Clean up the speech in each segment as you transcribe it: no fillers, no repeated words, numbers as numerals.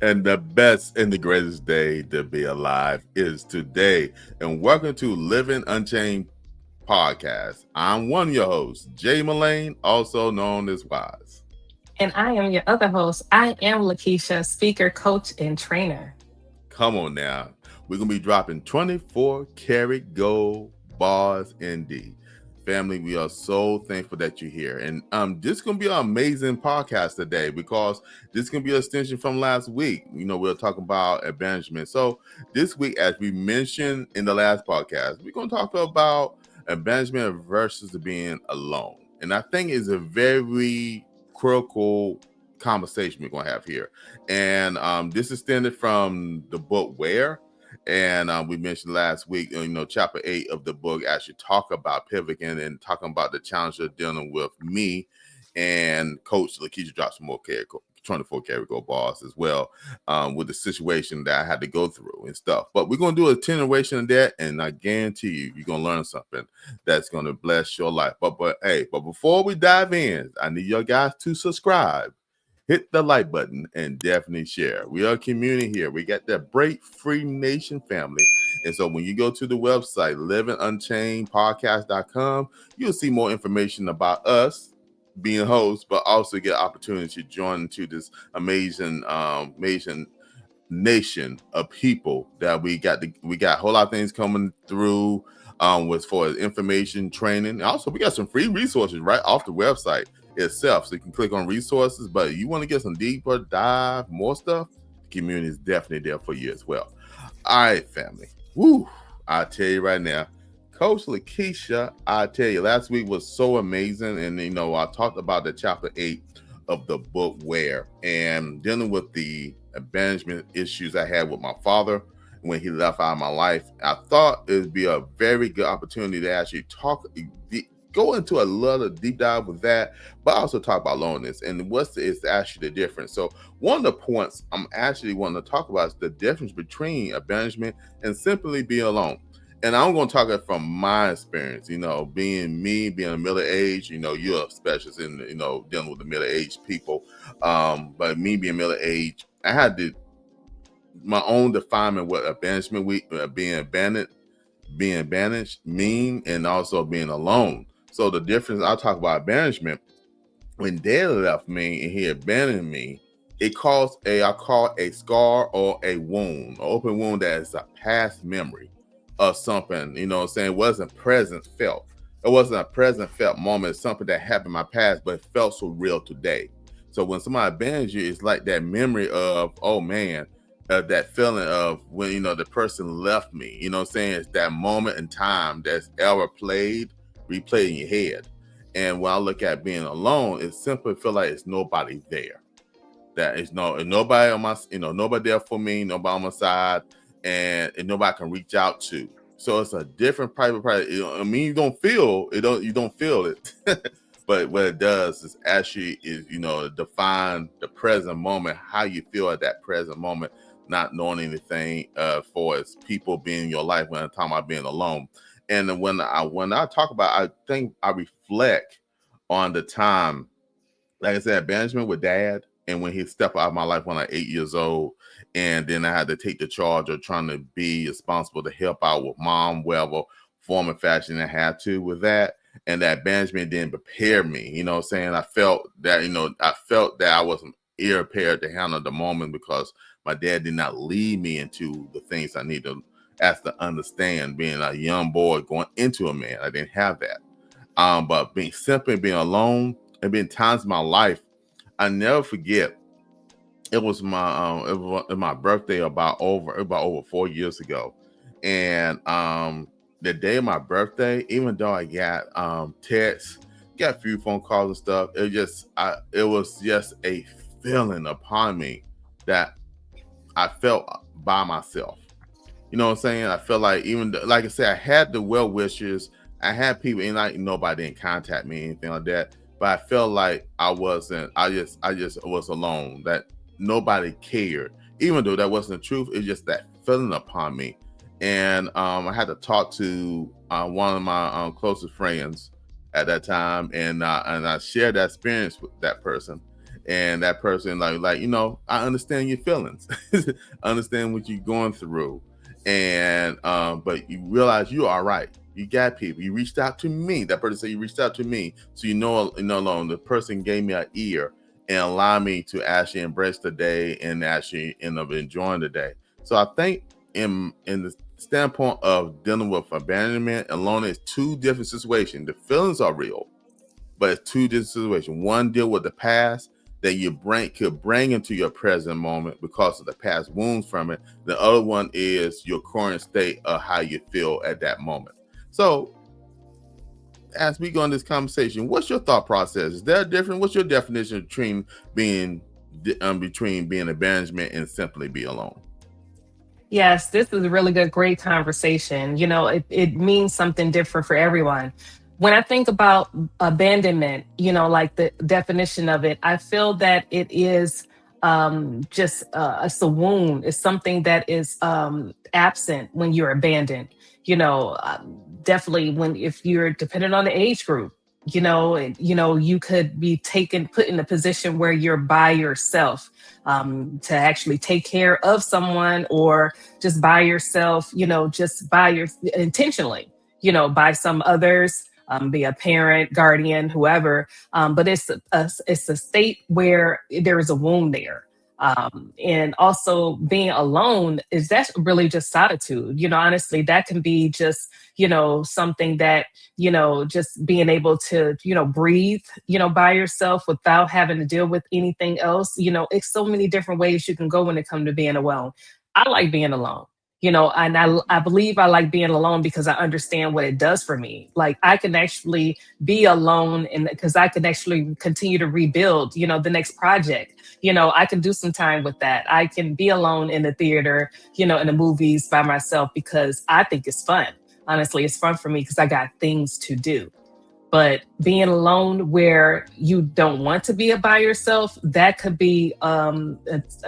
And the best and the greatest day to be alive is today. And welcome to Living Unchained podcast. I'm one of your hosts, J Melane, also known as Wise. And I am your other host. I am Lakeisha, speaker, coach, and trainer. Come on now. We're going to be dropping 24 karat gold bars indeed. Family, we are so thankful that you're here. And this is going to be an amazing podcast today because this is going to be an extension from last week. We were talking about abandonment. So this week, as we mentioned in the last podcast, we're going to talk about abandonment versus being alone. And I think it's a very critical conversation we're going to have here. And this is extended from the book Where. And we mentioned last week, chapter 8 of the book actually talk about pivoting and talking about the challenge of dealing with me and Coach Lekeisha dropped some more 24 karat gold bars as well with the situation that I had to go through and stuff. But we're going to do a continuation of that, and I guarantee you're going to learn something that's going to bless your life. But before we dive in, I need you guys to subscribe. Hit the like button and definitely share. We are a community here. We got that Break Free Nation family. And so when you go to the website, livingunchainedpodcast.com, you'll see more information about us being hosts, but also get opportunity to join into this amazing nation of people that we got a whole lot of things coming through with for information, training. And also, we got some free resources right off the website itself, so you can click on resources. But you want to get some deeper dive, more stuff, the community is definitely there for you as well. All right, family. Woo! I tell you right now, Coach Lekeisha, I tell you, last week was so amazing, and I talked about the chapter 8 of the book Where, and dealing with the abandonment issues I had with my father when he left out of my life. I thought it would be a very good opportunity to actually go into a lot of deep dive with that, but also talk about loneliness and is actually the difference. So one of the points I'm actually wanting to talk about is the difference between abandonment and simply being alone. And I'm going to talk it from my experience, being a middle age, you're a specialist in, dealing with the middle aged people. But me being middle age, I had my own definement what abandonment, being abandoned mean, and also being alone. So the difference, I'll talk about abandonment. When dad left me and he abandoned me, I call a scar or a wound, an open wound that is a past memory of something, it wasn't present felt. It wasn't a present felt moment. It's something that happened in my past, but it felt so real today. So when somebody abandons you, it's like that memory of, oh man, that feeling of when, the person left me, it's that moment in time that's ever replayed in your head. And when I look at being alone, it simply feel like it's nobody there. That is nobody on my, nobody there for me, nobody on my side, and nobody can reach out to. So it's a different private. You don't feel it. You don't feel it, but what it does is actually define the present moment, how you feel at that present moment, not knowing anything for as people being in your life when I'm talking about being alone. And when I talk about, I think I reflect on the time, like I said, abandonment with dad, and when he stepped out of my life when I was 8 years old, and then I had to take the charge of trying to be responsible to help out with mom, whatever form and fashion I had to with that. And that abandonment didn't prepare me. I felt that I wasn't ill prepared to handle the moment because my dad did not lead me into the things I need to understand. Being a young boy going into a man, I didn't have that. But being alone, and been times in my life I never forget. It was my birthday about over 4 years ago, and the day of my birthday, even though I got texts, got a few phone calls and stuff, it was just a feeling upon me that I felt by myself. You know what I'm saying? I felt like, like I said, I had the well wishers, I had people, and like nobody didn't contact me, anything like that. But I felt like I wasn't. I just was alone. That nobody cared, even though that wasn't the truth. It's just that feeling upon me, and I had to talk to one of my closest friends at that time, and I shared that experience with that person, and that person like I understand your feelings, I understand what you're going through, and but you realize you are right. You got people. You reached out to me. That person said you reached out to me, so alone. The person gave me an ear and allow me to actually embrace the day and actually end up enjoying the day. So I think in the standpoint of dealing with abandonment and loneliness, two different situations. The feelings are real, but it's two different situations. One deal with the past that your brain could bring into your present moment because of the past wounds from it. The other one is your current state of how you feel at that moment. So as we go in this conversation, what's your thought process? Is there a difference? What's your definition being between being abandonment and simply be alone? Yes, this is a really good, great conversation. It means something different for everyone. When I think about abandonment, like the definition of it, I feel that it is just it's a wound. It's something that is absent when you're abandoned. Definitely when if you're dependent on the age group, you could be put in a position where you're by yourself to actually take care of someone, or just by yourself, just by your intentionally, by some others, be a parent, guardian, whoever. But it's a state where there is a wound there. And also being alone is that's really just solitude. Honestly, that can be just, something that, just being able to, breathe, by yourself without having to deal with anything else. It's so many different ways you can go when it comes to being alone. I like being alone. And I believe I like being alone because I understand what it does for me. Like I can actually be alone, and because I can actually continue to rebuild, the next project. I can do some time with that. I can be alone in the theater, in the movies by myself because I think it's fun. Honestly, it's fun for me because I got things to do. But being alone where you don't want to be by yourself, that could be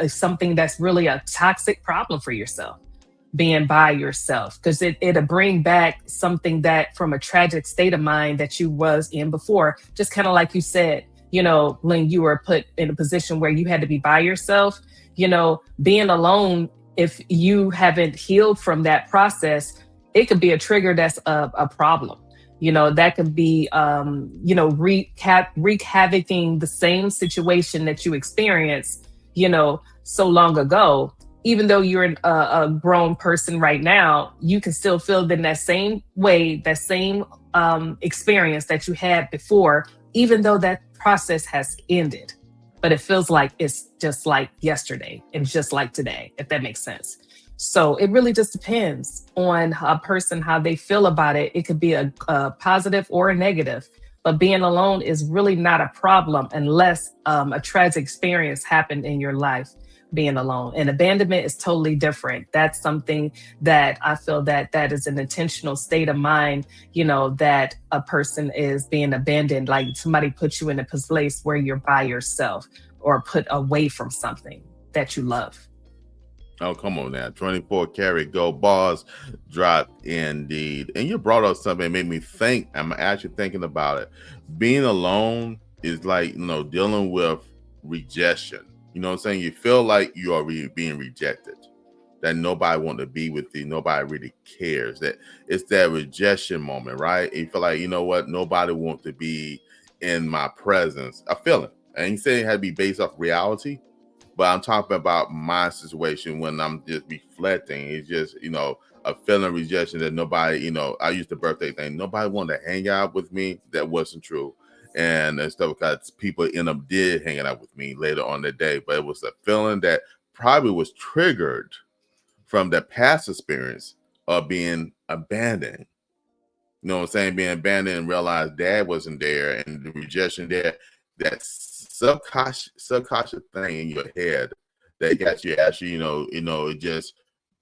something that's really a toxic problem for yourself, being by yourself, because it'll bring back something that from a tragic state of mind that you was in before. Just kind of like you said, when you were put in a position where you had to be by yourself, being alone, if you haven't healed from that process, it could be a trigger that's a problem. That could be, wreak havocing the same situation that you experienced, so long ago. Even though you're a grown person right now, you can still feel in that same way, that same experience that you had before, even though that process has ended. But it feels like it's just like yesterday and just like today, if that makes sense. So it really just depends on a person, how they feel about it. It could be a positive or a negative. But being alone is really not a problem unless a tragic experience happened in your life being alone. And abandonment is totally different. That's something that I feel that is an intentional state of mind, that a person is being abandoned, like somebody put you in a place where you're by yourself or put away from something that you love. Oh, come on now. 24 karat gold bars dropped indeed. And you brought up something that made me think. I'm actually thinking about it. Being alone is like, dealing with rejection. You know what I'm saying? You feel like you are being rejected, that nobody want to be with you. Nobody really cares. That it's that rejection moment, right? You feel like, you know what? Nobody wants to be in my presence. I feel it. I ain't saying it had to be based off reality, but I'm talking about my situation when I'm just reflecting. It's just, a feeling rejection that nobody, I used the birthday thing. Nobody wanted to hang out with me. That wasn't true. And stuff because people end up did hanging out with me later on the day. But it was a feeling that probably was triggered from the past experience of being abandoned. You know what I'm saying? Being abandoned and realize dad wasn't there and the rejection there, that subconscious thing in your head that got you actually, it just,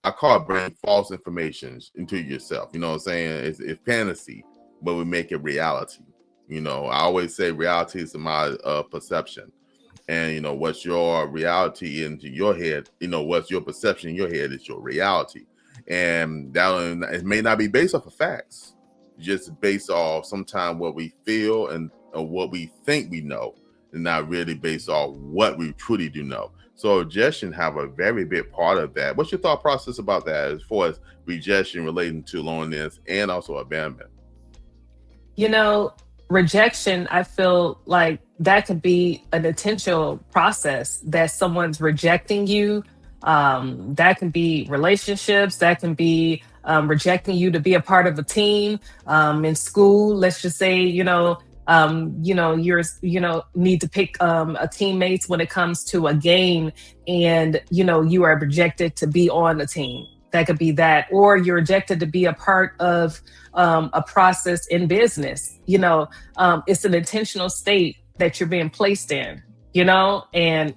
I call it bringing false informations into yourself. You know what I'm saying? It's fantasy, but we make it reality. I always say reality is my perception. And what's your reality into your head, what's your perception in your head is your reality. And that it may not be based off of facts, just based off sometimes what we feel and what we think we know. and not really based on what we truly do know. So rejection have a very big part of that. What's your thought process about that as far as rejection relating to loneliness and also abandonment? You know, rejection, I feel like that could be an intentional process that someone's rejecting you. That can be relationships, that can be rejecting you to be a part of a team in school. Let's just say, need to pick a teammates when it comes to a game, and you are rejected to be on the team. That could be that, or you're rejected to be a part of a process in business. It's an intentional state that you're being placed in, and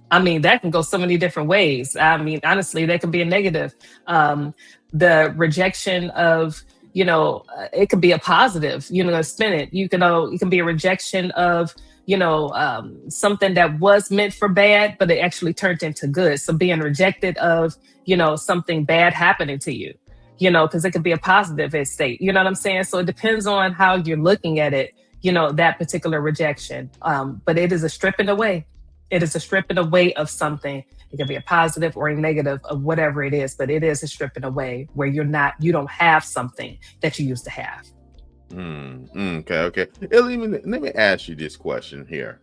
I mean, that can go so many different ways. I mean, honestly, that could be a negative. The rejection of, it could be a positive, spin it. It can be a rejection of, something that was meant for bad, but it actually turned into good. So being rejected of, something bad happening to you, because it could be a positive state. You know what I'm saying? So it depends on how you're looking at it, that particular rejection. But it is a stripping away. It is a stripping away of something. It can be a positive or a negative of whatever it is, but it is a stripping away where you don't have something that you used to have. Okay. Let me ask you this question here.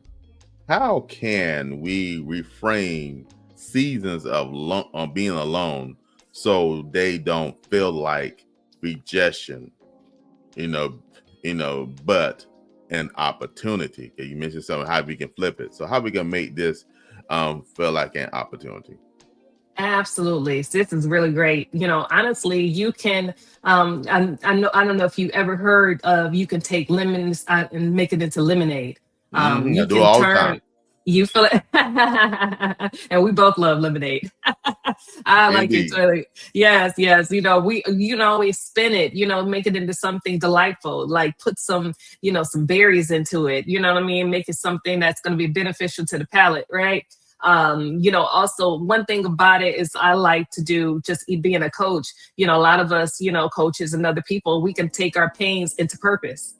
How can we reframe seasons of being alone so they don't feel like rejection, but an opportunity? Okay, you mentioned something, how we can flip it. So how we can make this feel like an opportunity? Absolutely. So this is really great. Honestly, you can, I don't know if you ever heard of, you can take lemons and make it into lemonade. I You do it can all the time. turn, you feel it. And we both love lemonade. I like it Indeed. too. Yes, yes. We always spin it, make it into something delightful, like put some berries into it. You know what I mean? Make it something that's going to be beneficial to the palate, right? Also one thing about it is I like to do, just being a coach, a lot of us, coaches and other people, we can take our pains into purpose.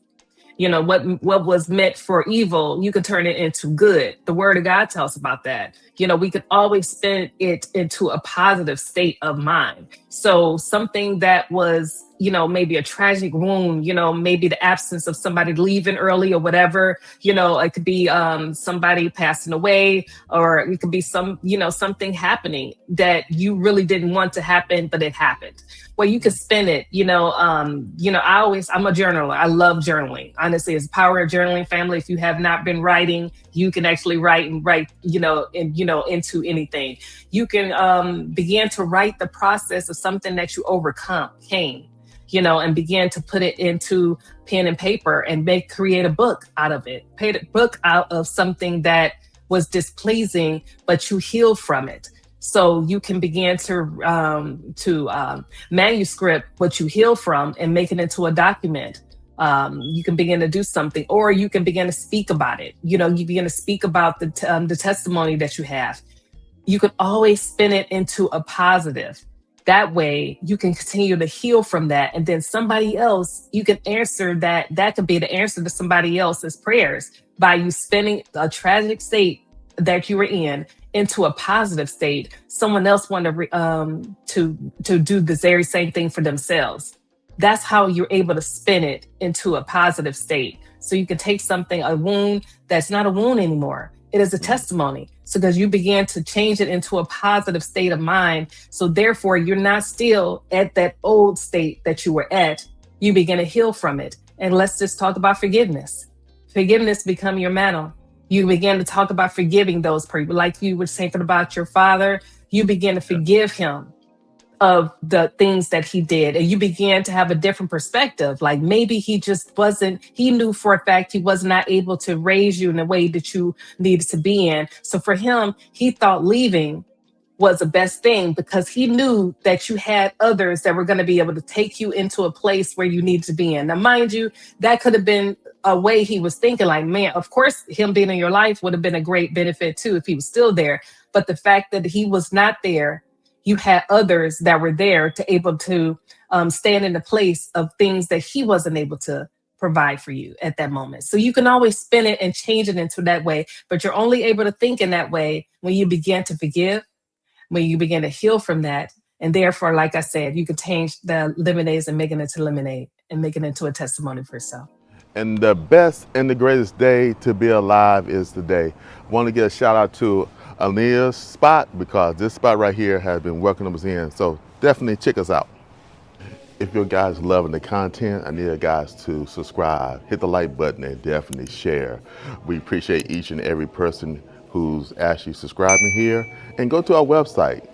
What was meant for evil, you can turn it into good. The word of God tells about that. We could always spin it into a positive state of mind. So something that was, maybe a tragic wound, maybe the absence of somebody leaving early or whatever, it could be somebody passing away, or it could be something happening that you really didn't want to happen, but it happened. Well, you can spin it, I'm a journaler. I love journaling. Honestly, it's the power of journaling, family. If you have not been writing, you can actually write, into anything. You can begin to write the process of something that you came, and begin to put it into pen and paper and create a book out of it. Create a book out of something that was displeasing, but you healed from it. So you can begin to manuscript what you heal from and make it into a document. You can begin to do something, or you can begin to speak about it. You begin to speak about the testimony that you have. You can always spin it into a positive. That way you can continue to heal from that. And then somebody else, you can answer that. That could be the answer to somebody else's prayers by you spinning a tragic state that you were in into a positive state. Someone else want to do the very same thing for themselves. That's how you're able to spin it into a positive state. So you can take a wound that's not a wound anymore. It is a testimony. So because you began to change it into a positive state of mind. So therefore you're not still at that old state that you were at. You begin to heal from it. And let's just talk about forgiveness. Forgiveness become your mantle. You begin to talk about forgiving those people. Like you were saying about your father, you begin to forgive him of the things that he did. And you began to have a different perspective. Like maybe he knew for a fact he was not able to raise you in the way that you needed to be in. So for him, he thought leaving was the best thing because he knew that you had others that were going to be able to take you into a place where you need to be in. Now, mind you, that could have been a way he was thinking, like, man, of course, him being in your life would have been a great benefit too if he was still there. But the fact that he was not there, you had others that were there to able to stand in the place of things that he wasn't able to provide for you at that moment. So you can always spin it and change it into that way, but you're only able to think in that way when you begin to forgive, when you begin to heal from that. And therefore, like I said, you could change the lemonades and make it into lemonade and make it into a testimony for yourself. And the best and the greatest day to be alive is today. Want to get a shout out to Ania's spot because this spot right here has been welcoming us in. So definitely check us out. If you guys loving the content, I need you guys to subscribe, hit the like button, and definitely share. We appreciate each and every person who's actually subscribing here. And go to our website,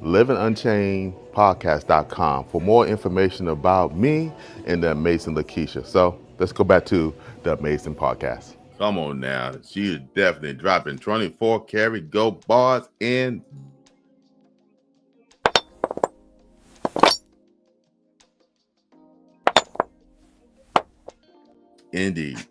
livingunchainedpodcast.com for more information about me and the amazing Lekeisha. So let's go back to the amazing podcast. Come on now. She is definitely dropping 24 karat gold bars in. Indeed.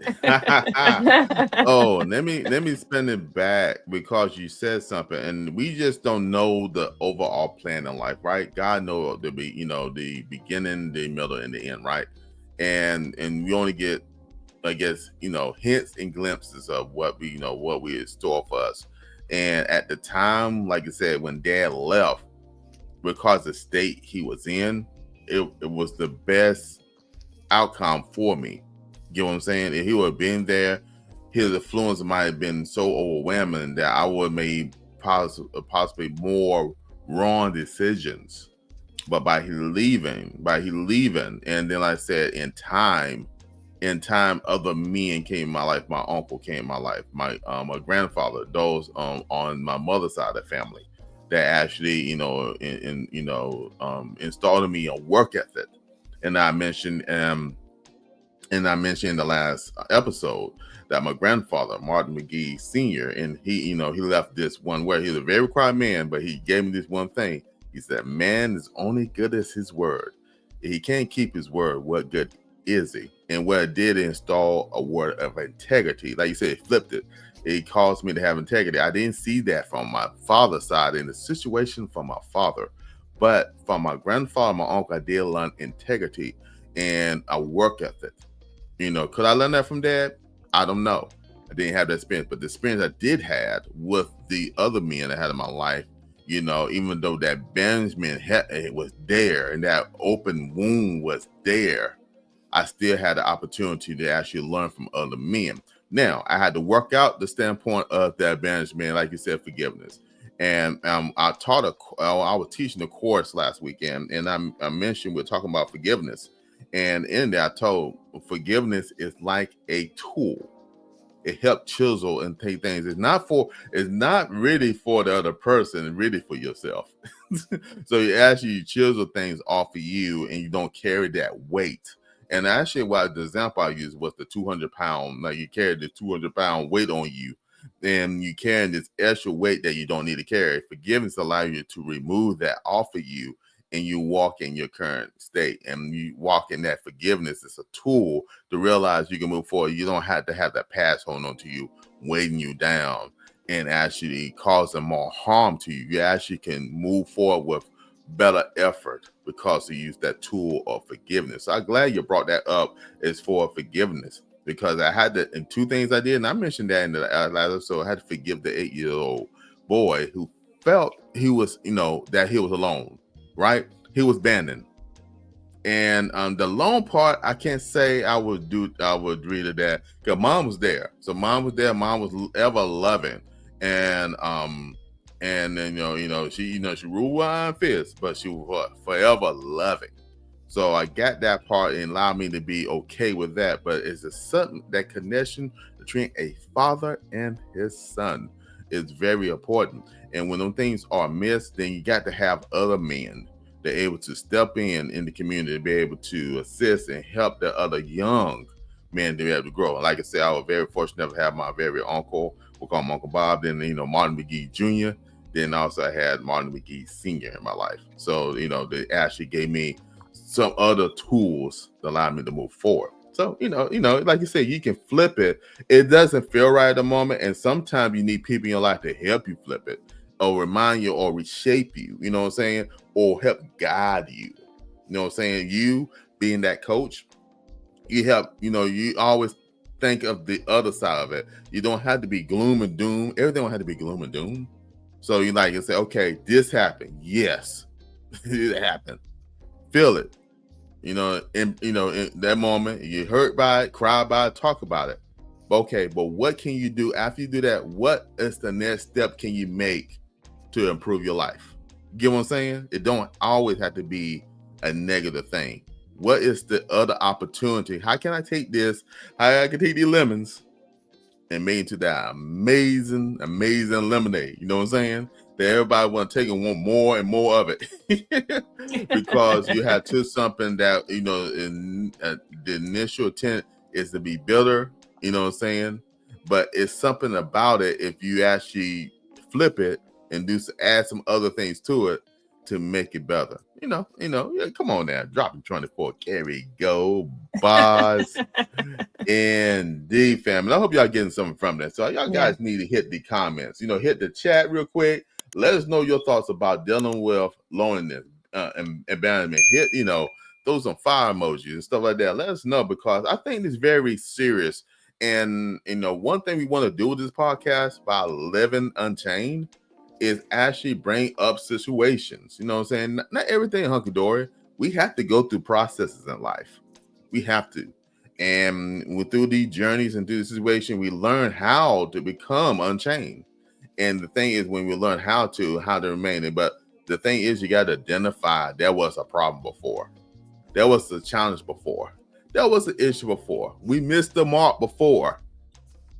Oh, let me spin it back because you said something, and we just don't know the overall plan in life, right? God knows the beginning, the middle, and the end, right? And we only get, I guess, hints and glimpses of what we in store for us. And at the time, like I said, when Dad left, because the state he was in, it was the best outcome for me. You know what I'm saying? If he would have been there, his influence might have been so overwhelming that I would have made possibly more wrong decisions. But by he leaving, and then like I said, in time, other men came in my life. My uncle came in my life. My grandfather, those on my mother's side of the family, that actually installed in me a work ethic. And I mentioned in the last episode that my grandfather, Martin McGee Sr., and he left this one word. He was a very quiet man, but he gave me this one thing. He said, "Man is only good as his word. If he can't keep his word, what good is he?" And what it did install a word of integrity. Like you said, it flipped it. It caused me to have integrity. I didn't see that from my father's side in the situation from my father, but from my grandfather, my uncle, I did learn integrity and a work ethic. Could I learn that from Dad? I don't know. I didn't have that experience, but the experience I did have with the other men I had in my life, even though that banishment it was there and that open wound was there, I still had the opportunity to actually learn from other men. Now, I had to work out the standpoint of that banishment, like you said, forgiveness. And I was teaching a course last weekend, and I mentioned we're talking about forgiveness. And in there, I told forgiveness is like a tool. It helps chisel and take things. It's not really for the other person, it's really for yourself. So you chisel things off of you and you don't carry that weight. And actually, what the example I used was the 200-pound. Like you carry the 200-pound weight on you, and you carrying this extra weight that you don't need to carry. Forgiveness allows you to remove that off of you, and you walk in your current state, and you walk in that forgiveness. It's a tool to realize you can move forward. You don't have to have that past hold on to you, weighing you down and actually causing more harm to you. You actually can move forward with better effort because you use that tool of forgiveness. So I'm glad you brought that up as for forgiveness, because I had to, and two things I did, and I mentioned that in the last episode. I had to forgive the 8-year-old boy who felt he was, that he was alone, right? He was abandoned. And the lone part, I can't say I would agree to that, because mom was there. So mom was there. Mom was ever loving, and then she ruled with iron fist, but she was forever loving. So I got that part and allowed me to be okay with that. But it's a sudden that connection between a father and his son is very important. And when those things are missed, then you got to have other men they're able to step in the community, be able to assist and help the other young men to be able to grow. And like I said, I was very fortunate to have my very uncle, we'll call him Uncle Bob, then Martin McGee Jr., then also I had Martin McGee Sr. in my life. So, they actually gave me some other tools that allowed me to move forward. So, like you said, you can flip it. It doesn't feel right at the moment. And sometimes you need people in your life to help you flip it or remind you or reshape you, you know what I'm saying? Or help guide you. You know what I'm saying? You being that coach, you always think of the other side of it. You don't have to be gloom and doom. Everything don't have to be gloom and doom. So you say, okay, this happened. Yes, it happened. Feel it. In that moment, you hurt by it, cry about it, talk about it. Okay, but what can you do after you do that? What is the next step can you make to improve your life? You get what I'm saying? It don't always have to be a negative thing. What is the other opportunity? How can I take this? How I can take these lemons and make into that amazing, amazing lemonade? You know what I'm saying? That everybody want to take and want more and more of it. Because you have to something that, the initial intent is to be bitter, you know what I'm saying? But it's something about it if you actually flip it and add some other things to it to make it better. Yeah, come on now, dropping 24 carry go bars. Indeed, family. I hope y'all getting something from that. So y'all guys need to hit the comments, hit the chat real quick. Let us know your thoughts about dealing with loneliness and abandonment. Hit, those on fire emojis and stuff like that. Let us know, because I think it's very serious. And one thing we want to do with this podcast by Living Unchained is actually bring up situations. You know what I'm saying? Not everything hunky-dory. We have to go through processes in life. We have to. And through these journeys and through the situation, we learn how to become unchained. And the thing is, when we learn how to remain it, but the thing is, you got to identify there was a problem before. There was a challenge before. There was an issue before. We missed the mark before.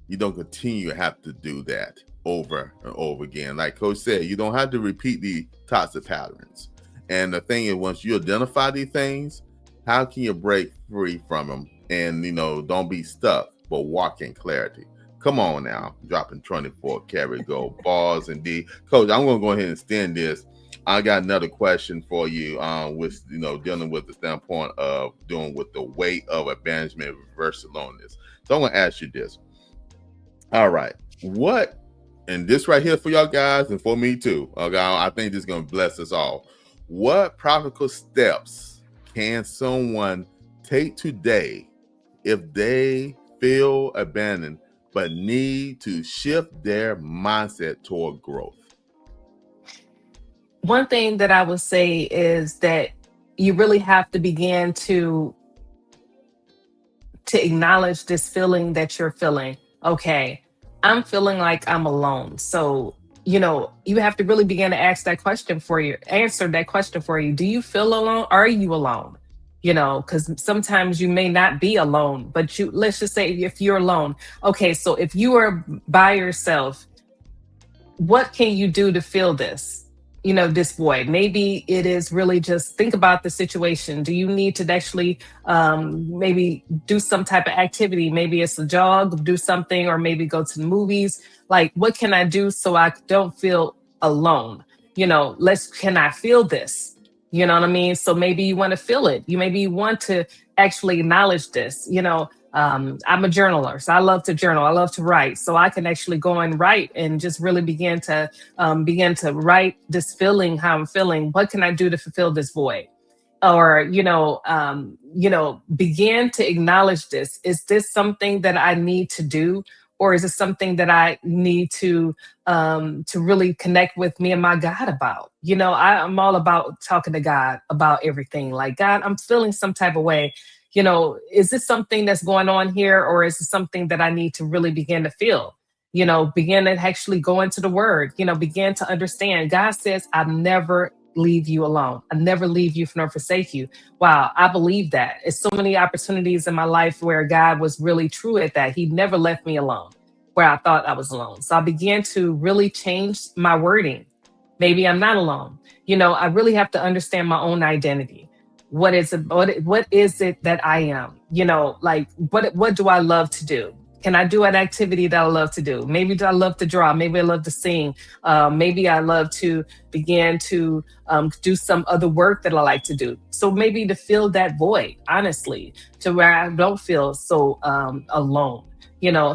You don't continue to have to do that over and over again. Like Coach said, you don't have to repeat the toxic patterns. And the thing is, once you identify these things, how can you break free from them? And, don't be stuck, but walk in clarity. Come on now, dropping 24 carry go bars indeed. Coach, I'm going to go ahead and extend this. I got another question for you, with, dealing with the standpoint of dealing with the weight of abandonment versus loneliness. So I'm going to ask you this. All right. And this right here for y'all guys and for me too. Okay, I think this is going to bless us all. What practical steps can someone take today if they feel abandoned but need to shift their mindset toward growth? One thing that I would say is that you really have to begin to acknowledge this feeling that you're feeling. Okay, I'm feeling like I'm alone. So, you have to really begin to answer that question for you. Do you feel alone? Are you alone? Because sometimes you may not be alone, but let's just say if you're alone. Okay, so if you are by yourself, what can you do to feel this? This void. Maybe it is really just think about the situation. Do you need to actually maybe do some type of activity? Maybe it's a jog, do something, or maybe go to the movies. Like, what can I do so I don't feel alone? Can I feel this? You know what I mean? So maybe you want to feel it. Maybe you want to actually acknowledge this. I'm a journaler, so I love to journal. I love to write, so I can actually go and write and just really begin to write this feeling, how I'm feeling. What can I do to fulfill this void? Or begin to acknowledge this. Is this something that I need to do, or is it something that I need to really connect with me and my God about? I'm all about talking to God about everything. Like, God, I'm feeling some type of way. Is this something that's going on here, or is it something that I need to really begin to feel? Begin to actually go into the word, begin to understand. God says, I never leave you alone. I never leave you nor forsake you. Wow, I believe that. It's so many opportunities in my life where God was really true at that. He never left me alone where I thought I was alone. So I began to really change my wording. Maybe I'm not alone. I really have to understand my own identity. What is it that I am? Like, what do I love to do? Can I do an activity that I love to do? Maybe I love to draw. Maybe I love to sing. Maybe I love to begin to do some other work that I like to do. So maybe to fill that void, honestly, to where I don't feel so alone.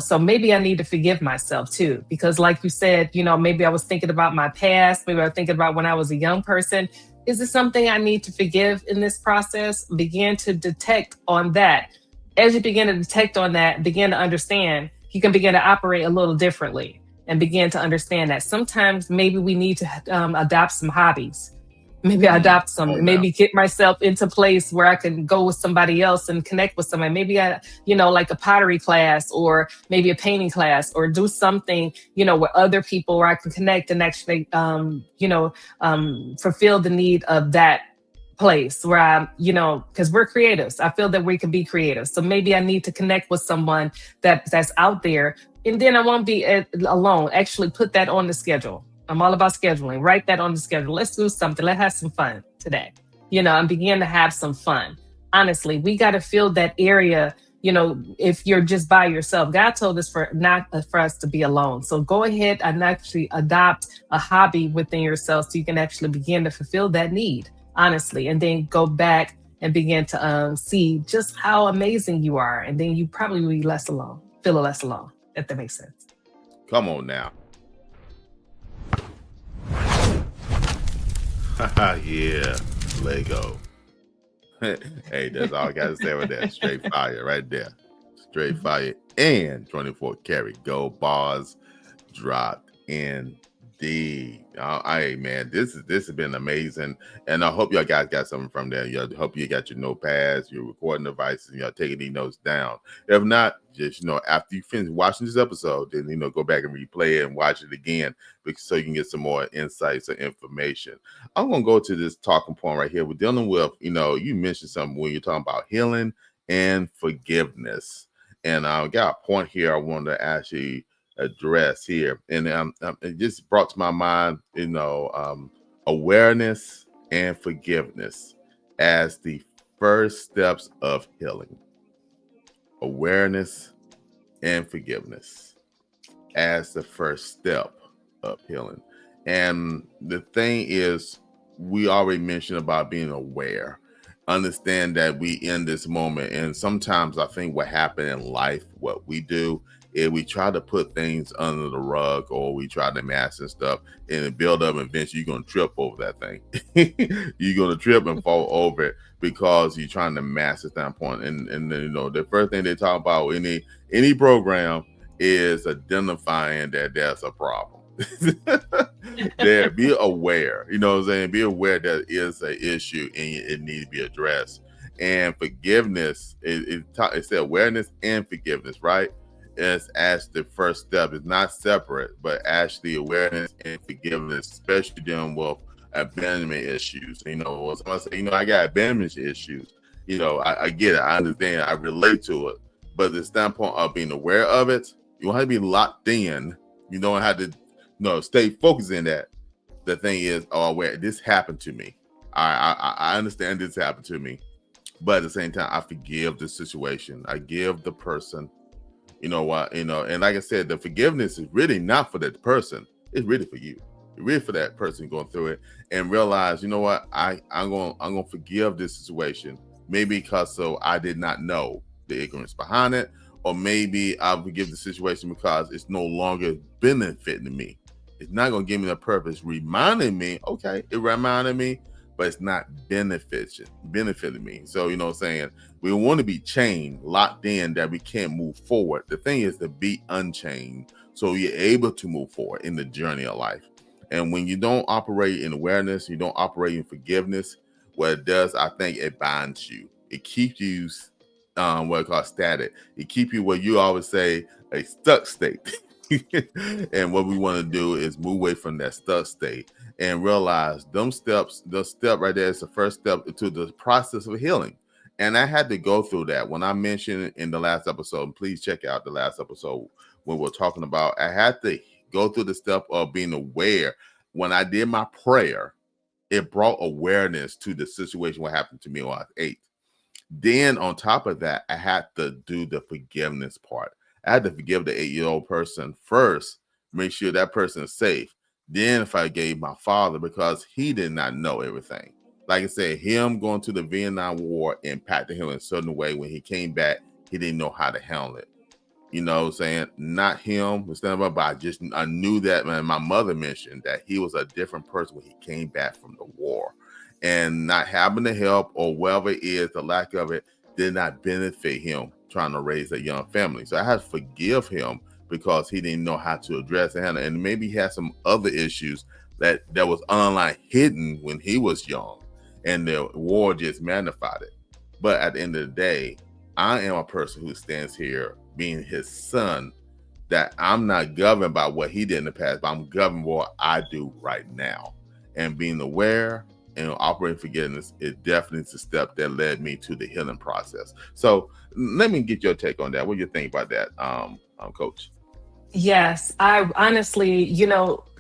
So maybe I need to forgive myself too, because like you said, maybe I was thinking about my past. Maybe I was thinking about when I was a young person. Is it something I need to forgive in this process? Begin to detect on that as you begin to detect on that, begin to understand, you can begin to operate a little differently and begin to understand that sometimes maybe we need to adopt some hobbies. Maybe adopt Come some, on now. maybe get myself into a place where I can go with somebody else and connect with somebody. Maybe like a pottery class, or maybe a painting class, or do something, with other people where I can connect and actually, fulfill the need of that place where because we're creatives. I feel that we can be creative. So maybe I need to connect with someone that's out there, and then I won't be alone. Actually, put that on the schedule. I'm all about scheduling. Write that on the schedule. Let's do something. Let's have some fun today. And begin to have some fun. Honestly, we got to fill that area. If you're just by yourself, God told us for not for us to be alone. So go ahead and actually adopt a hobby within yourself so you can actually begin to fulfill that need, honestly, and then go back and begin to see just how amazing you are. And then you probably will be less alone, feel less alone, if that makes sense. Come on now. Yeah, Lego. Hey, that's all I got to say with that. Straight fire right there. Straight fire and 24 karat gold bars dropped indeed. Hey man, this has been amazing, and I hope y'all guys got something from there. Y'all hope you got your notepads, your recording devices, and y'all taking these notes down. If not, just after you finish watching this episode, then go back and replay it and watch it again, so you can get some more insights or information. I'm gonna go to this talking point right here. We're dealing with, you mentioned something when you're talking about healing and forgiveness, and I got a point here I wanted to actually address here, and it just brought to my mind, awareness and forgiveness as the first steps of healing. Awareness and forgiveness as the first step of healing. And the thing is, we already mentioned about being aware. Understand that we in this moment, and sometimes I think what happened in life, what we do is we try to put things under the rug, or we try to mask and stuff, and build up, and eventually you're gonna trip over that thing. You're gonna trip and fall over it because you're trying to mask the standpoint. And the first thing they talk about in any program is identifying that there's a problem. There, be aware, what I'm saying? Be aware that is an issue and it needs to be addressed. And forgiveness, it's the awareness and forgiveness, right? It's as the first step. It's not separate, but actually awareness and forgiveness, especially dealing with abandonment issues. Somebody say, I got abandonment issues. I get it. I understand. I relate to it. But the standpoint of being aware of it, you don't have to be locked in. You don't have to stay focused in that. The thing is, wait, this happened to me. I understand this happened to me, but at the same time, I forgive the situation. I give the person, and like I said, the forgiveness is really not for that person. It's really for you. It's really for that person going through it, and realize, I'm gonna forgive this situation. Maybe because I did not know the ignorance behind it, or maybe I'll forgive the situation because it's no longer benefiting me. It's not going to give me the purpose. Reminding me, okay, it reminded me, but it's not benefiting me. So, what I'm saying? We want to be chained, locked in, that we can't move forward. The thing is to be unchained, so you're able to move forward in the journey of life. And when you don't operate in awareness, you don't operate in forgiveness, what it does, I think it binds you. It keeps you, what I call static. It keeps you, what you always say, a stuck state. And what we want to do is move away from that stuck state and realize the step right there is the first step to the process of healing. And I had to go through that when I mentioned in the last episode. And please check out the last episode when we're talking about, I had to go through the step of being aware. When I did my prayer, it brought awareness to the situation, what happened to me when I was 8. Then on top of that, I had to do the forgiveness part. I had to forgive the 8-year-old person first, make sure that person is safe. Then if I gave my father, because he did not know everything. Like I said, him going to the Vietnam War impacted him in a certain way. When he came back, he didn't know how to handle it. What I'm saying? Not him, but I knew that, man. My mother mentioned that he was a different person when he came back from the war. And not having the help, or whatever it is, the lack of it, did not benefit him. trying to raise a young family. So I had to forgive him because he didn't know how to address and handle, and maybe he had some other issues that was unaligned, hidden when he was young, and the war just magnified it. But at the end of the day, I am a person who stands here being his son, that I'm not governed by what he did in the past, but I'm governed by what I do right now. And being aware and operating forgiveness is definitely the step that led me to the healing process. So let me get your take on that. What do you think about that, Coach? Yes, I honestly,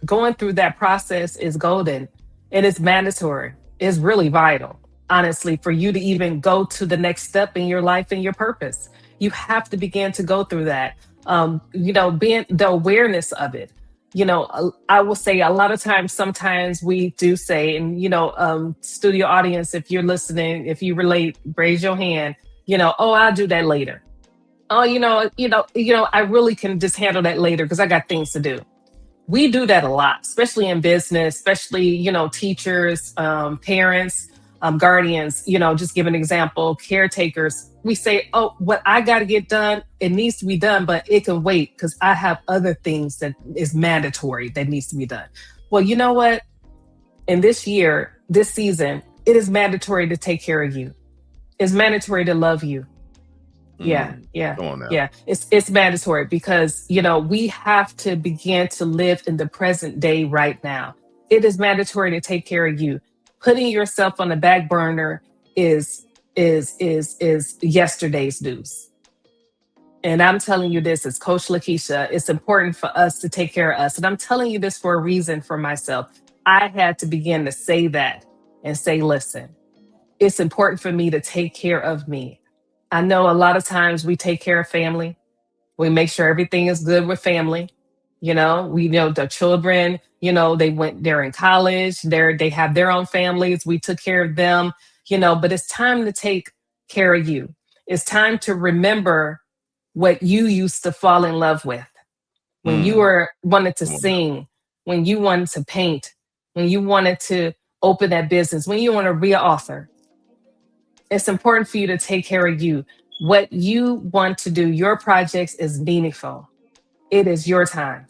going through that process is golden and it's mandatory. It's really vital, honestly, for you to even go to the next step in your life and your purpose. You have to begin to go through that. Being the awareness of it. I will say a lot of times, sometimes we do say, and studio audience, if you're listening, if you relate, raise your hand. Oh, I'll do that later. Oh, I really can just handle that later because I got things to do. We do that a lot, especially in business, especially, teachers, parents, guardians, just give an example, caretakers. We say, oh, what I got to get done, it needs to be done, but it can wait because I have other things that is mandatory that needs to be done. Well, you know what? In this year, this season, it is mandatory to take care of you. It's mandatory to love you. Yeah, yeah, Come on now. yeah. It's mandatory because we have to begin to live in the present day right now. It is mandatory to take care of you. Putting yourself on the back burner is yesterday's news. And I'm telling you this as Coach Lekeisha, it's important for us to take care of us. And I'm telling you this for a reason for myself. I had to begin to say that and say, listen, it's important for me to take care of me. I know a lot of times we take care of family. We make sure everything is good with family. We know the children, they're in college, they have their own families. We took care of them, but it's time to take care of you. It's time to remember what you used to fall in love with when you wanted to sing, when you wanted to paint, when you wanted to open that business, when you want to be an author. It's important for you to take care of you. What you want to do, your projects is meaningful. It is your time.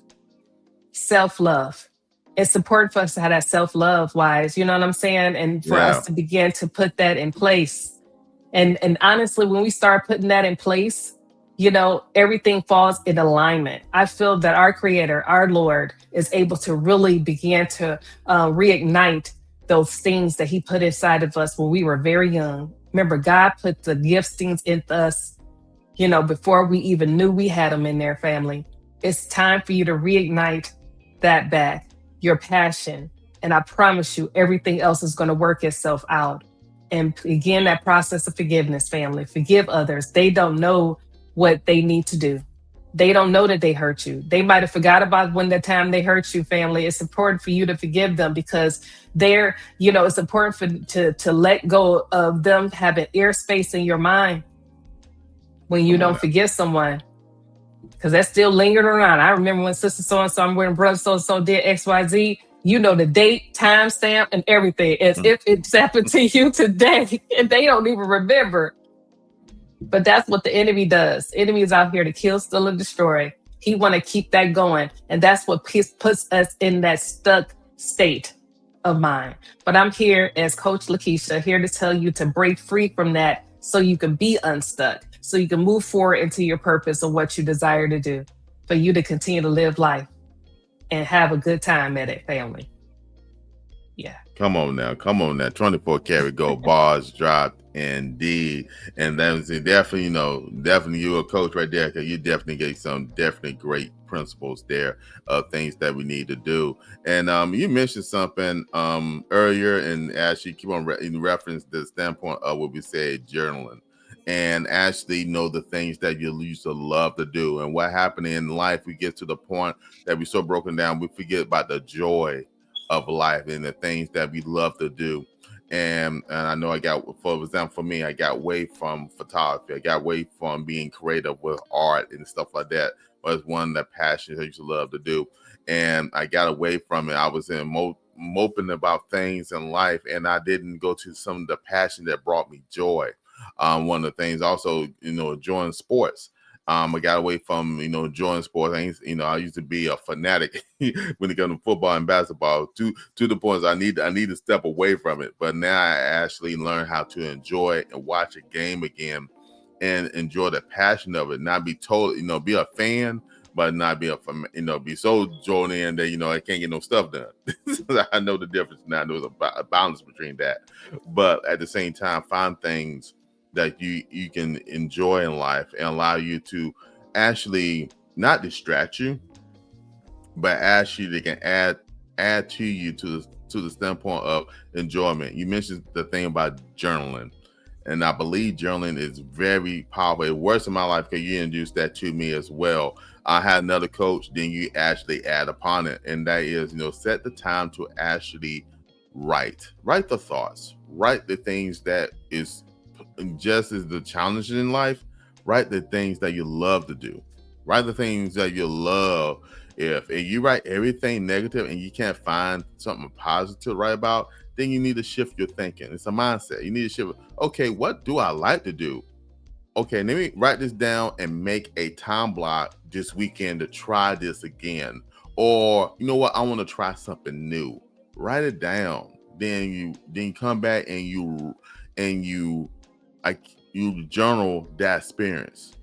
Self-love. It's important for us to have that self-love wise, you know what I'm saying? And for us to begin to put that in place. And honestly, when we start putting that in place, everything falls in alignment. I feel that our Creator, our Lord, is able to really begin to reignite those things that He put inside of us when we were very young. Remember, God put the giftings in us, before we even knew we had them in their family. It's time for you to reignite that back, your passion. And I promise you, everything else is going to work itself out. And begin that process of forgiveness, family. Forgive others. They don't know what they need to do. They don't know that they hurt you. They might have forgot about when the time they hurt you, family. It's important for you to forgive them because it's important to let go of them having airspace in your mind when you don't forgive someone. Because that's still lingering around. I remember when sister so-and-so, I'm wearing brother so-and-so did XYZ, the date, time stamp, and everything, as if it's happened to you today, and they don't even remember. But that's what the enemy does. Enemy is out here to kill, steal, and destroy. He want to keep that going. And that's what puts us in that stuck state of mind. But I'm here as Coach Lekeisha, here to tell you to break free from that so you can be unstuck, so you can move forward into your purpose of what you desire to do, for you to continue to live life and have a good time at it, family. Yeah. Come on now. 24 karat gold bars dropped indeed. And that was definitely, definitely you a coach right there, because you definitely gave some definitely great principles there of things that we need to do. And you mentioned something earlier, and actually keep on in reference to the standpoint of what we said, journaling. And actually know the things that you used to love to do. And what happened in life, we get to the point that we're so broken down, we forget about the joy of life and the things that we love to do. And I know for example, for me, I got away from photography. I got away from being creative with art and stuff like that. But it's one of the passions I used to love to do. And I got away from it. I was in moping about things in life, and I didn't go to some of the passion that brought me joy. One of the things also, enjoying sports. I got away from, enjoying sports. I used to be a fanatic when it comes to football and basketball to the points I need to step away from it. But now I actually learn how to enjoy and watch a game again and enjoy the passion of it, not be told, be a fan, but not be be so drawn in that, I can't get no stuff done. I know the difference now. There's a balance between that. But at the same time, find things that you can enjoy in life and allow you to actually not distract you, but actually they can add to you to the standpoint of enjoyment. You mentioned the thing about journaling, and I believe journaling is very powerful. It works in my life because you introduced that to me as well. I had another coach, then you actually add upon it, and that is, set the time to actually write the thoughts, write the things that is just as the challenges in life, write the things that you love to do, write the things that you love. If you write everything negative and you can't find something positive to write about, then you need to shift your thinking. It's a mindset. You need to shift. Okay, what do I like to do? Okay, let me write this down and make a time block this weekend to try this again. Or, you know what? I want to try something new. Write it down. Then you come back and you journal that experience.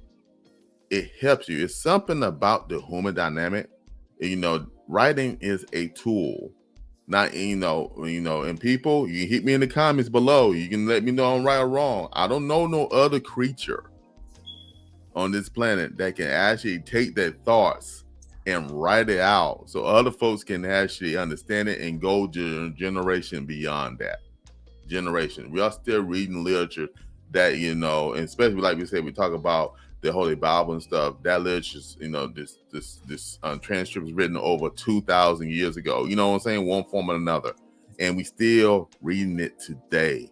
It helps you. It's something about the human dynamic. Writing is a tool. Not, and people, you can hit me in the comments below. You can let me know I'm right or wrong. I don't know no other creature on this planet that can actually take their thoughts and write it out so other folks can actually understand it and go to generation beyond that generation. We are still reading literature that, and especially like we said, we talk about the Holy Bible and stuff. That literature, this transcript was written over 2,000 years ago. You know what I'm saying? One form or another, and we still reading it today.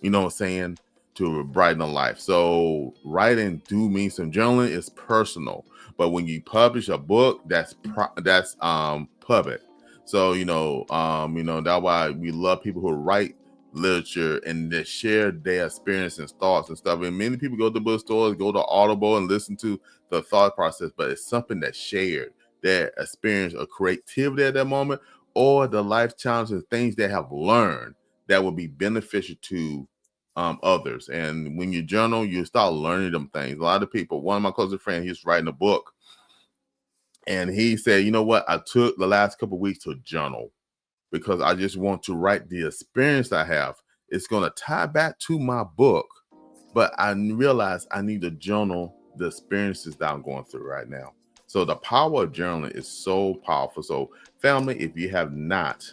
You know what I'm saying? To brighten a life. So writing do mean some journaling is personal, but when you publish a book, that's public. So that's why we love people who write literature and they share their experience and thoughts and stuff. And many people go to bookstores, go to Audible and listen to the thought process, but it's something that's shared, their experience or creativity at that moment, or the life challenges, things they have learned that will be beneficial to others. And when you journal, you start learning them things. A lot of people, one of my closest friends, he's writing a book, and he said, you know what, I took the last couple of weeks to journal because I just want to write the experience I have. It's going to tie back to my book, but I realized I need to journal the experiences that I'm going through right now. So the power of journaling is so powerful. So family, if you have not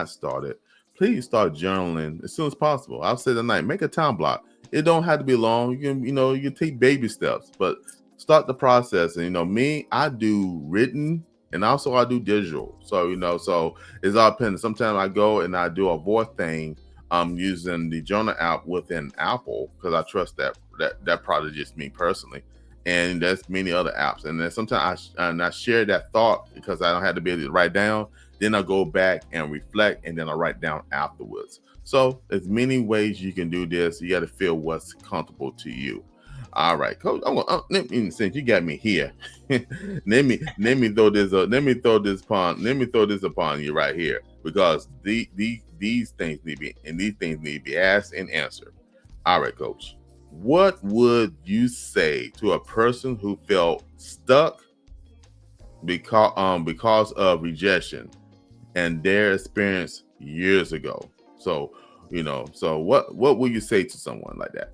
started, please start journaling as soon as possible. I'll say tonight, make a time block. It don't have to be long. You can, you can take baby steps, but start the process. And me, I do written and also I do digital. So, so it's all dependent. Sometimes I go and I do a voice thing using the journal app within Apple because I trust that product, just me personally. And there's many other apps. And then sometimes I share that thought because I don't have to be able to write down. Then I go back and reflect, and then I write down afterwards. So there's many ways you can do this. You got to feel what's comfortable to you. All right, Coach. Since you got me here, let me throw this upon you right here, because these things need to be asked and answered. All right, Coach. What would you say to a person who felt stuck because of rejection and their experience years ago? So what will you say to someone like that?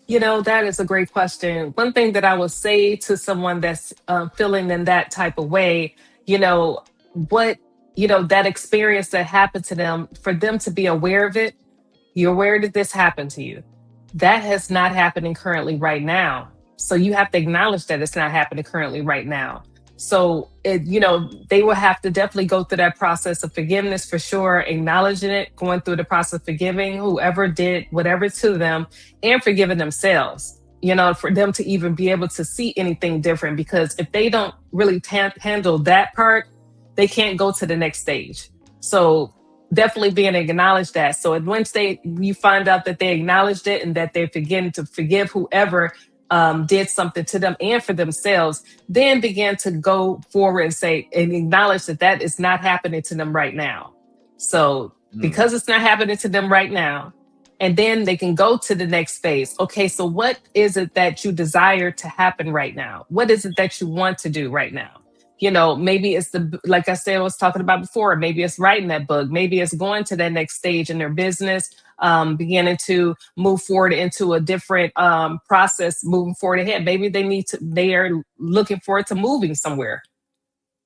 That is a great question. One thing that I would say to someone that's feeling in that type of way, what, that experience that happened to them, for them to be aware of it. You're aware that this happened to you. That has not happening currently right now. So you have to acknowledge that it's not happening currently right now. So they will have to definitely go through that process of forgiveness for sure, acknowledging it, going through the process of forgiving whoever did whatever to them, and forgiving themselves, for them to even be able to see anything different. Because if they don't really handle that part, they can't go to the next stage. So definitely being acknowledge that. So once you find out that they acknowledged it and that they're beginning to forgive whoever did something to them and for themselves, then begin to go forward and say and acknowledge that that is not happening to them right now. So because it's not happening to them right now, and then they can go to the next phase. Okay, so what is it that you desire to happen right now? What is it that you want to do right now? Maybe it's like I said, I was talking about before, maybe it's writing that book, maybe it's going to that next stage in their business, beginning to move forward into a different process, moving forward ahead. Maybe they are looking forward to moving somewhere.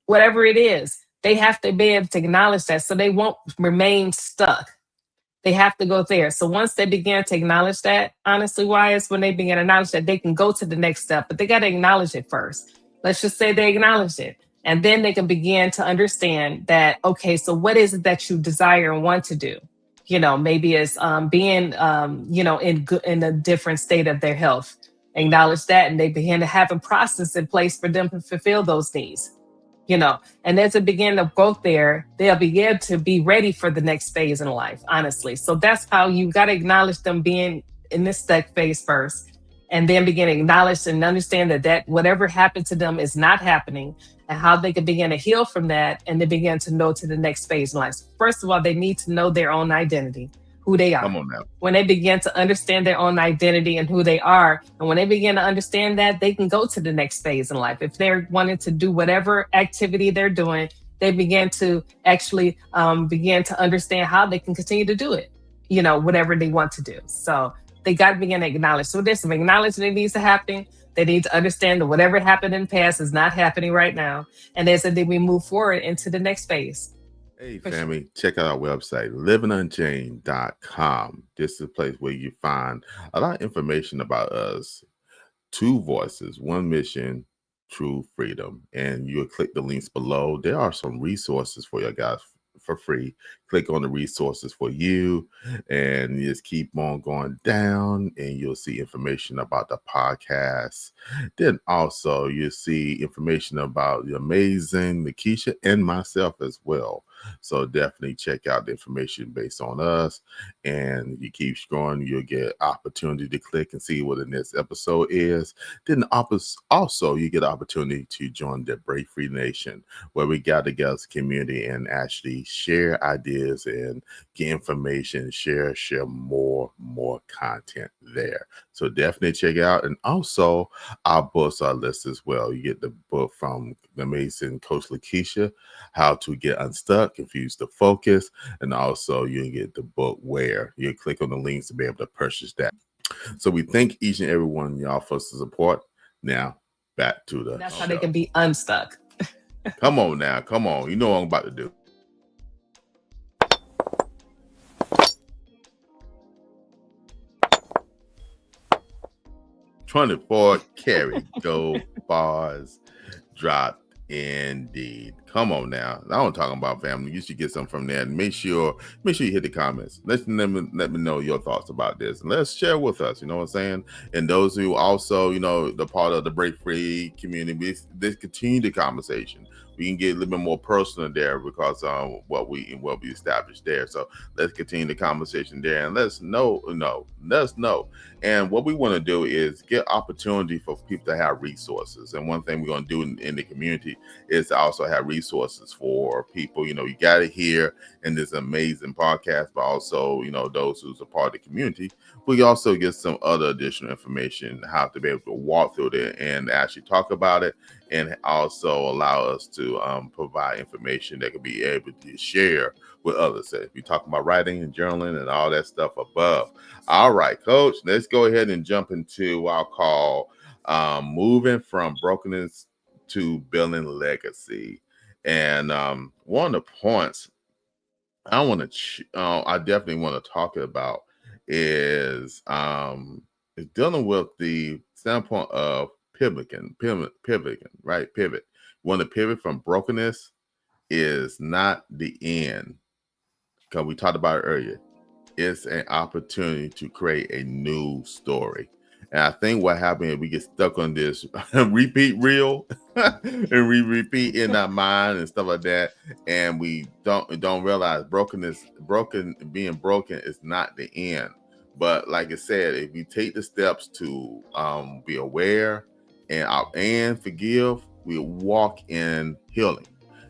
Whatever it is, they have to be able to acknowledge that so they won't remain stuck. They have to go there. So once they begin to acknowledge that, honestly, wise, when they begin to acknowledge that, they can go to the next step, but they got to acknowledge it first. Let's just say they acknowledge it. And then they can begin to understand that, okay, so what is it that you desire and want to do? Maybe it's being, in a different state of their health. Acknowledge that, and they begin to have a process in place for them to fulfill those needs. And as it begin to go there, they'll begin to be ready for the next phase in life, honestly. So that's how you got to acknowledge them being in this step phase first, and then begin to acknowledge and understand that whatever happened to them is not happening, and how they can begin to heal from that, and they begin to know to the next phase in life. First of all, they need to know their own identity, who they are. Come on now. When they begin to understand their own identity and who they are, and when they begin to understand that, they can go to the next phase in life. If they're wanting to do whatever activity they're doing, they begin to actually begin to understand how they can continue to do it, whatever they want to do. So they got to begin to acknowledge. So there's some acknowledgement that needs to happen. They need to understand that whatever happened in the past is not happening right now. And as then we move forward into the next phase. Hey, family, check out our website, livingunchained.com. This is a place where you find a lot of information about us. 2 voices, 1 mission, true freedom. And you'll click the links below. There are some resources for you guys for free. Click on the resources for you, and you just keep on going down, and you'll see information about the podcast. Then also you'll see information about the amazing Lekeisha and myself as well. So definitely check out the information based on us, and you keep scrolling, you'll get opportunity to click and see what the next episode is. Then also you get opportunity to join the Break Free Nation, where we got together as a community and actually share ideas and get information, share more content there. So definitely check it out. And also our books are listed as well. You get the book from the amazing Coach Lekeisha, How to Get Unstuck, Confuse the Focus. And also you get the book Where. You click on the links to be able to purchase that. So we thank each and every one of y'all for the support. Now back to the That's show. how they can be unstuck. Come on now. Come on. You know what I'm about to do. $24 carry go bars dropped indeed. Come on now. I don't talking about family. You should get something from there. And make sure you hit the comments. Let me know your thoughts about this. And let's share with us. You know what I'm saying? And those who also, the part of the Break Free community, let's continue the conversation. We can get a little bit more personal there because what we established there. So let's continue the conversation there, and let's know. And what we want to do is get opportunity for people to have resources. And one thing we're going to do in the community is to also have resources for people. You got to hear in this amazing podcast, but also, those who's a part of the community, we also get some other additional information, how to be able to walk through it and actually talk about it, and also allow us to provide information that can be able to share with others. So if you're talking about writing and journaling and all that stuff above. All right, Coach, let's go ahead and jump into what I'll call moving from brokenness to building legacy. And one of the points I definitely want to talk about is dealing with the standpoint of pivoting, right? Pivot. You want to pivot from brokenness is not the end, because we talked about it earlier. It's an opportunity to create a new story. And I think what happened is we get stuck on this repeat reel and we repeat in our mind and stuff like that. And we don't realize being broken is not the end. But like I said, if we take the steps to be aware and forgive, we walk in healing.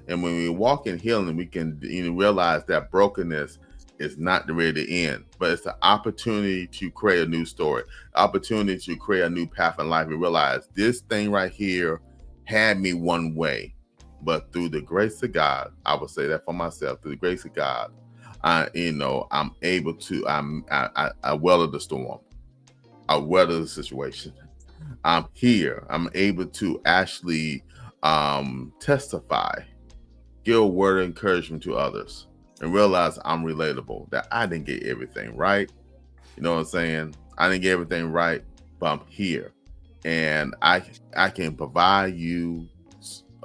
And when we walk in healing, we can realize that brokenness is not the really end, but it's an opportunity to create a new story, opportunity to create a new path in life. And realize this thing right here had me one way, but through the grace of God, I would say that for myself, through the grace of God, I'm able to, I weather the storm, I weather the situation. I'm here. I'm able to actually testify, give a word of encouragement to others, and realize I'm relatable, that I didn't get everything right. You know what I'm saying? I didn't get everything right, but I'm here. And I can provide you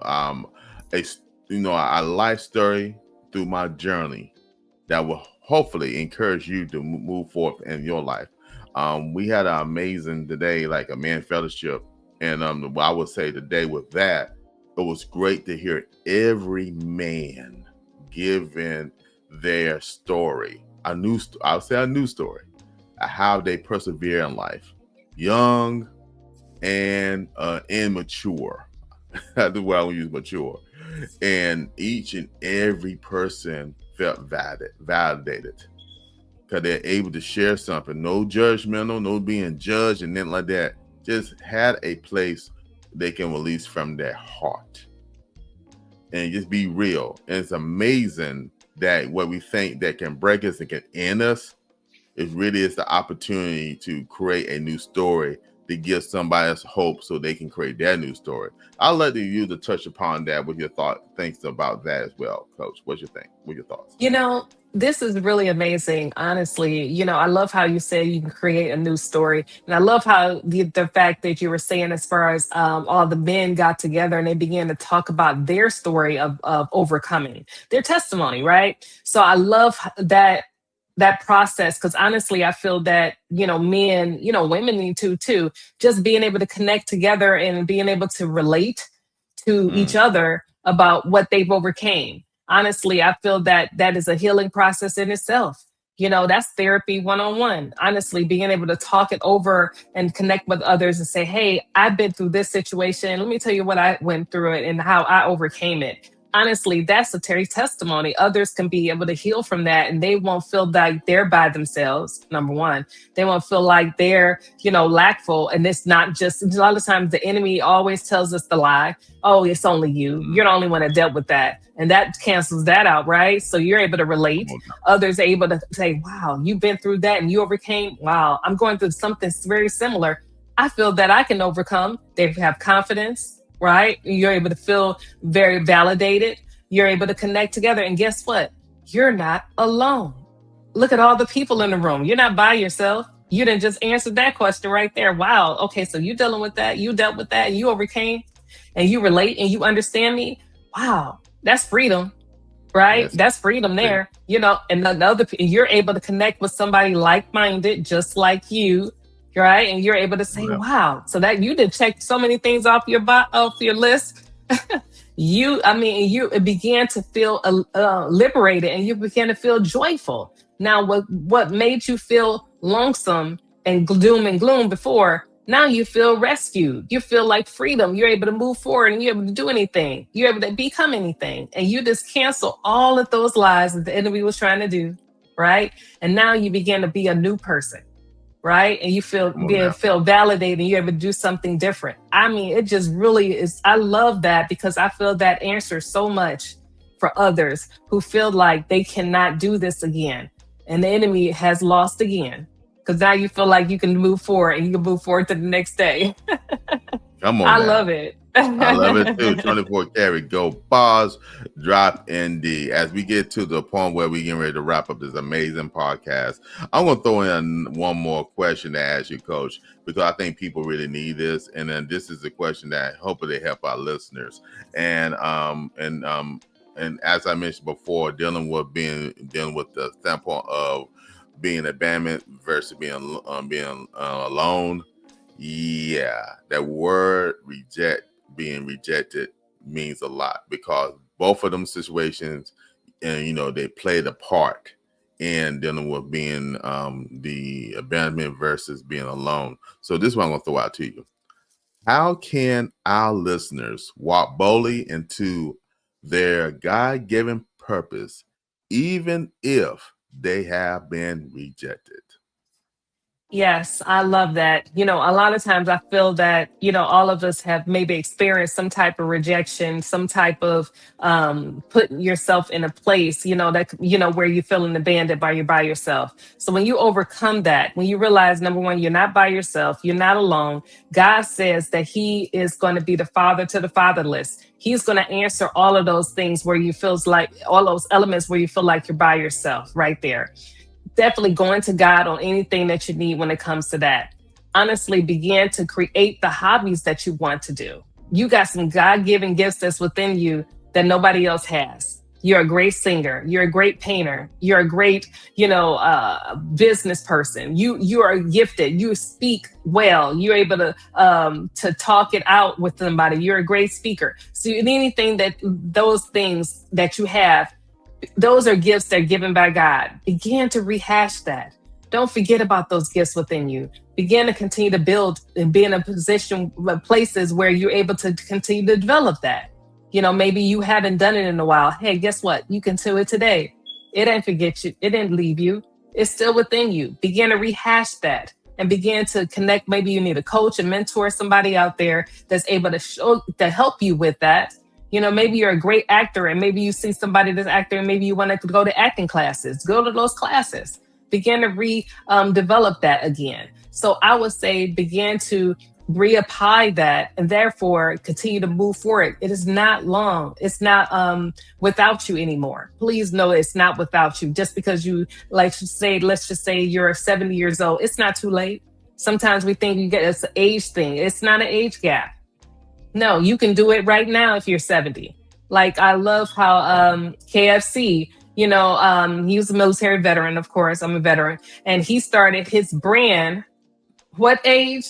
a life story through my journey that will hopefully encourage you to move forward in your life. We had an amazing today, like a man fellowship. And I would say today with that, it was great to hear every man giving their story, I would say a new story, how they persevere in life, young and immature. That's why I would use mature. And each and every person felt validated because they're able to share something. No judgmental, no being judged and nothing like that. Just had a place they can release from their heart and just be real. And it's amazing that what we think that can break us and can end us, it really is the opportunity to create a new story to give somebody else hope so they can create their new story. I'll let you to touch upon that with your thinks about that as well, Coach. What's your thing? What are your thoughts? This is really amazing. Honestly, I love how you say you can create a new story. And I love how the fact that you were saying, as far as all the men got together and they began to talk about their story of overcoming their testimony, right? So I love that process, because honestly I feel that men, women need to too, just being able to connect together and being able to relate to each other about what they've overcame. Honestly, I feel that that is a healing process in itself. That's therapy one-on-one. Honestly, being able to talk it over and connect with others and say, hey, I've been through this situation, let me tell you what I went through it and how I overcame it. Honestly, that's a Terry testimony. Others can be able to heal from that, and they won't feel like they're by themselves. Number one, they won't feel like they're, lackful. And it's not just, a lot of times the enemy always tells us the lie. Oh, it's only you. You're the only one that dealt with that. And that cancels that out, right? So you're able to relate. Others are able to say, wow, you've been through that and you overcame. Wow, I'm going through something very similar. I feel that I can overcome. They have confidence, right? You're able to feel very validated. You're able to connect together. And guess what? You're not alone. Look at all the people in the room. You're not by yourself. You didn't just answer that question right there. Wow. Okay, so you're dealing with that. You dealt with that. And you overcame, and you relate, and you understand me. Wow, that's freedom, right? Yes. That's freedom there. And you're able to connect with somebody like-minded, just like you, right? And you're able to say, wow, so that you did check so many things off your list. You began to feel liberated, and you began to feel joyful. Now, what made you feel lonesome and doom and gloom before, now you feel rescued. You feel like freedom. You're able to move forward and you're able to do anything. You're able to become anything. And you just cancel all of those lies that the enemy was trying to do, right? And now you begin to be a new person, right? And you feel validated, and you're able to do something different. I mean, it just really is. I love that, because I feel that answers so much for others who feel like they cannot do this again. And the enemy has lost again, because now you feel like you can move forward, and you can move forward to the next day. Come on, I now. love it. I love it too. 24 karat gold bars, drop ND. As we get to the point where we get ready to wrap up this amazing podcast, I'm going to throw in one more question to ask you, Coach, because I think people really need this. And then this is a question that hopefully help our listeners. And as I mentioned before, dealing with the standpoint of being abandonment versus being alone. Yeah, that word reject, being rejected, means a lot, because both of them situations, and they played a part in dealing with being the abandonment versus being alone. So this is what I'm going to throw out to you. How can our listeners walk boldly into their God-given purpose, even if they have been rejected? Yes, I love that. A lot of times I feel that, all of us have maybe experienced some type of rejection, some type of putting yourself in a place, that, where you're feeling abandoned by yourself. So when you overcome that, when you realize, number one, you're not by yourself, you're not alone. God says that He is going to be the father to the fatherless. He's going to answer all of those things where you feels like all those elements where you feel like you're by yourself right there. Definitely going to God on anything that you need when it comes to that. Honestly, begin to create the hobbies that you want to do. You got some God given gifts that's within you that nobody else has. You're a great singer. You're a great painter. You're a great, business person. You are gifted. You speak well. You're able to talk it out with somebody. You're a great speaker. So anything that those things that you have, those are gifts that are given by God. Begin to rehash that. Don't forget about those gifts within you. Begin to continue to build and be in a position, places where you're able to continue to develop that. Maybe you haven't done it in a while. Hey, guess what? You can do it today. It didn't forget you. It didn't leave you. It's still within you. Begin to rehash that and begin to connect. Maybe you need a coach, a mentor, somebody out there that's able to help you with that. Maybe you're a great actor and maybe you see somebody that's actor and maybe you want to go to acting classes. Go to those classes. Begin to develop that again. So I would say begin to reapply that and therefore continue to move forward. It is not long. It's not without you anymore. Please know it's not without you. Just because you, let's just say you're 70 years old, it's not too late. Sometimes we think it's an age thing. It's not an age gap. No, you can do it right now if you're 70. Like I love how KFC, he was a military veteran, of course. I'm a veteran. And he started his brand. What age?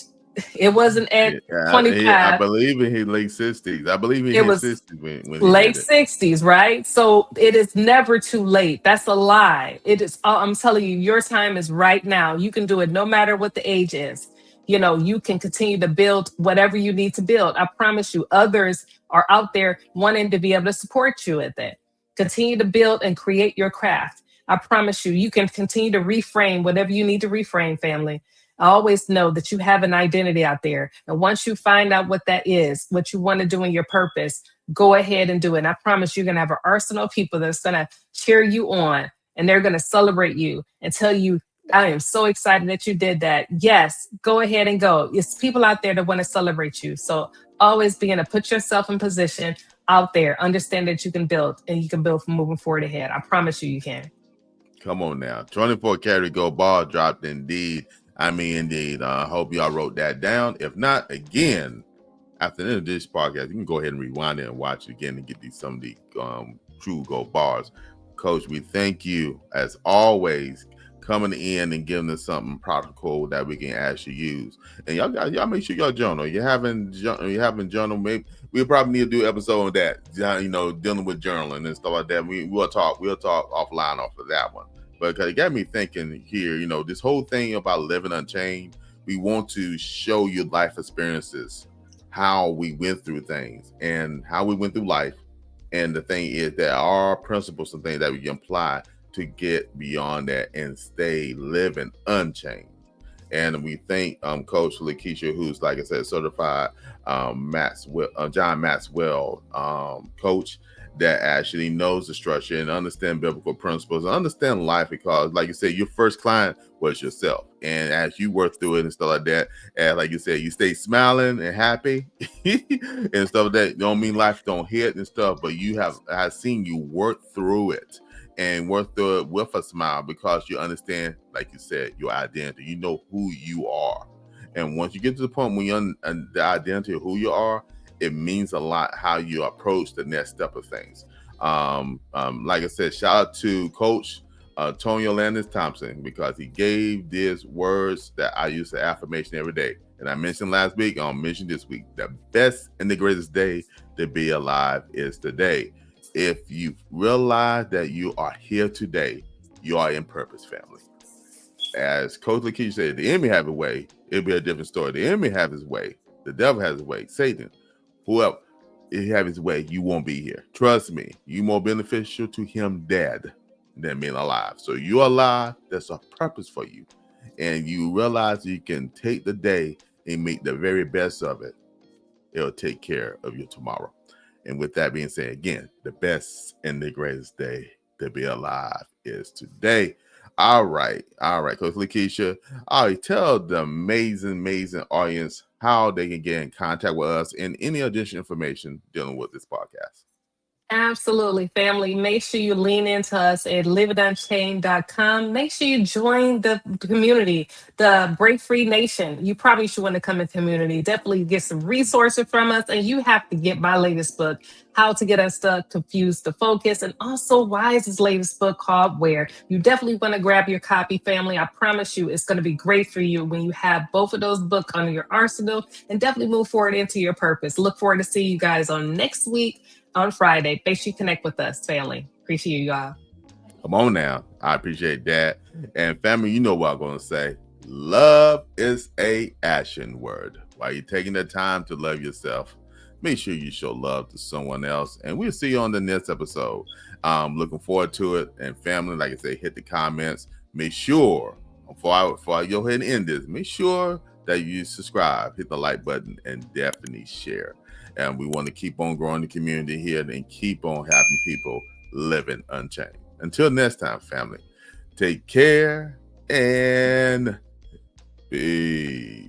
It wasn't at I 25. believe in his late 60s. I believe he It hit was 60 when he late did it. 60s, right? So it is never too late. That's a lie. It is, I'm telling you, your time is right now. You can do it no matter what the age is. You can continue to build whatever you need to build. I promise you, others are out there wanting to be able to support you at that. Continue to build and create your craft. I promise you, you can continue to reframe whatever you need to reframe, family. I always know that you have an identity out there. And once you find out what that is, what you want to do in your purpose, go ahead and do it. And I promise you're going to have an arsenal of people that's going to cheer you on and they're going to celebrate you and tell you, I am so excited that you did that. Yes, go ahead and go. It's people out there that want to celebrate you. So always being to put yourself in position out there, understand that you can build and you can build from moving forward ahead. I promise you, you can. Come on now. 24 karat gold ball dropped indeed. I mean, indeed. I hope y'all wrote that down. If not, again, after the end of this podcast, you can go ahead and rewind it and watch it again and get some of the true gold bars. Coach, we thank you as always coming in and giving us something practical that we can actually use. And y'all make sure y'all journal. You haven't journal. Maybe we'll probably need to do an episode on that. Dealing with journaling and stuff like that. We'll talk offline off of that one. But it got me thinking here. This whole thing about living unchained. We want to show you life experiences, how we went through things and how we went through life. And the thing is, there are principles and things that we can apply to get beyond that and stay living unchained. And we thank Coach Lekeisha, who's, like I said, certified John Maxwell coach that actually knows the structure and understand biblical principles and understand life, because, like you said, your first client was yourself. And as you work through it and stuff like that, and like you said, you stay smiling and happy and stuff like that. Don't mean life don't hit and stuff, but I've seen you work through it and work through it with a smile, because you understand, like you said, your identity. You know who you are. And once you get to the point when you're the identity of who you are, it means a lot how you approach the next step of things. Like I said, shout out to Coach Antonio Landis Thompson, because he gave these words that I use the affirmation every day. And I mentioned last week, I'll mention this week. The best and the greatest day to be alive is today. If you realize that you are here today, you are in purpose, family. As Coach Lekeisha said, the enemy have a way, it'll be a different story. The enemy have his way. The devil has his way. Satan, whoever, if he have his way, you won't be here. Trust me, you more beneficial to him dead than being alive. So you're alive, there's a purpose for you. And you realize you can take the day and make the very best of it. It'll take care of your tomorrow. And with that being said, again, the best and the greatest day to be alive is today. All right, Coach Lekeisha. All right, tell the amazing audience how they can get in contact with us and any additional information dealing with this podcast. Absolutely, family. Make sure you lean into us at livingunchained.com. Make sure you join the community, the Break Free Nation. You probably should want to come in the community. Definitely get some resources from us. And you have to get my latest book, How to Get Unstuck, Confused to Focus. And also, why is this latest book called Where? You definitely want to grab your copy, family. I promise you, it's going to be great for you when you have both of those books under your arsenal, and definitely move forward into your purpose. Look forward to seeing you guys on next week on Friday. Make sure you connect with us, family. Appreciate you all. Come on now. I appreciate that. And family, you know what I'm going to say. Love is a action word. While you're taking the time to love yourself, make sure you show love to someone else. And we'll see you on the next episode. Looking forward to it. And family, like I say, hit the comments. Make sure, before I go ahead and end this, make sure that you subscribe, hit the like button, and definitely share. And we want to keep on growing the community here and keep on having people living unchained. Until next time, family, take care and peace.